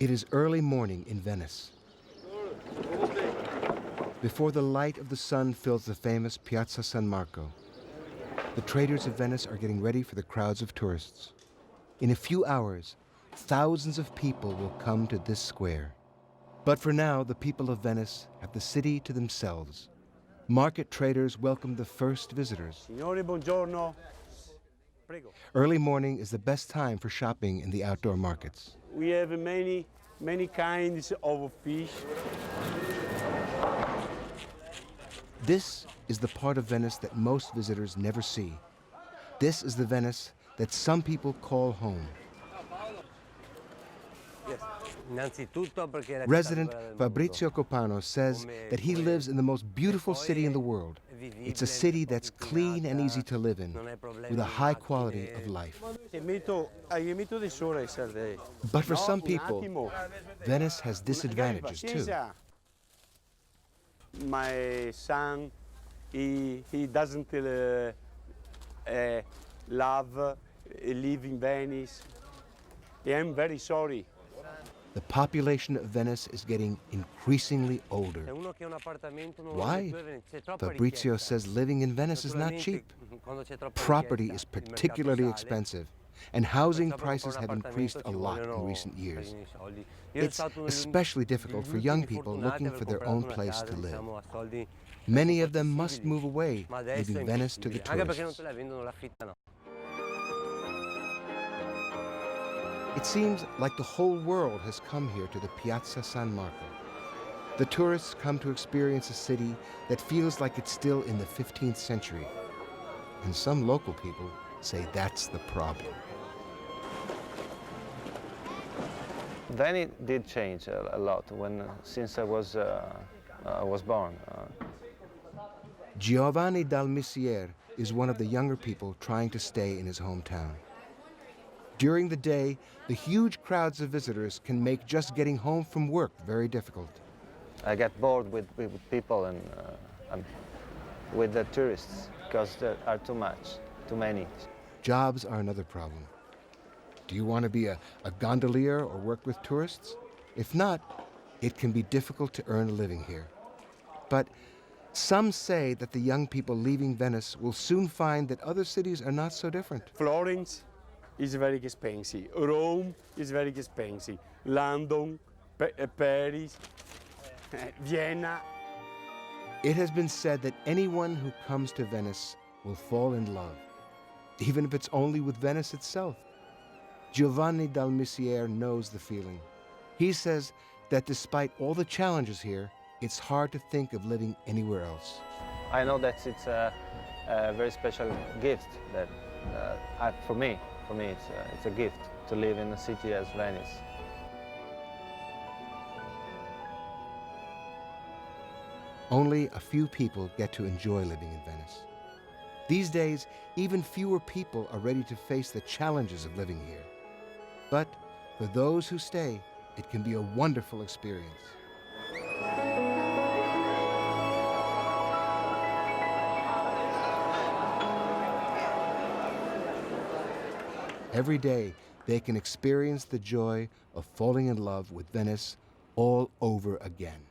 It is early morning in Venice. Before the light of the sun fills the famous Piazza San Marco, the traders of Venice are getting ready for the crowds of tourists. In a few hours, thousands of people will come to this square. But for now, the people of Venice have the city to themselves. Market traders welcome the first visitors. Signore, buongiorno. Prego. Early morning is the best time for shopping in the outdoor markets. We have many kinds of fish. This is the part of Venice that most visitors never see. This is the Venice that some people call home. Resident Fabrizio Copano says that he lives in the most beautiful city in the world. It's a city that's clean and easy to live in, with a high quality of life. But for some people, Venice has disadvantages too. My son, he doesn't love live in Venice. I'm very sorry. The population of Venice is getting increasingly older. Why? Fabrizio says living in Venice is not cheap. Property is particularly expensive, and housing prices have increased a lot in recent years. It's especially difficult for young people looking for their own place to live. Many of them must move away, leaving Venice to the tourists. It seems like the whole world has come here to the Piazza San Marco. The tourists come to experience a city that feels like it's still in the 15th century. And some local people say that's the problem. Venice did change a lot since I was born. Giovanni Dal Misier is one of the younger people trying to stay in his hometown. During the day, the huge crowds of visitors can make just getting home from work very difficult. I get bored with people and with the tourists because there are too many. Jobs are another problem. Do you want to be a gondolier or work with tourists? If not, it can be difficult to earn a living here. But some say that the young people leaving Venice will soon find that other cities are not so different. Florence is very expensive. Rome is very expensive. London, Paris, Vienna. It has been said that anyone who comes to Venice will fall in love, even if it's only with Venice itself. Giovanni Dal Misier knows the feeling. He says that despite all the challenges here, it's hard to think of living anywhere else. I know that it's a very special gift that for me it's a gift to live in a city as Venice. Only a few people get to enjoy living in Venice. These days, even fewer people are ready to face the challenges of living here. But for those who stay, it can be a wonderful experience. Every day, they can experience the joy of falling in love with Venice all over again.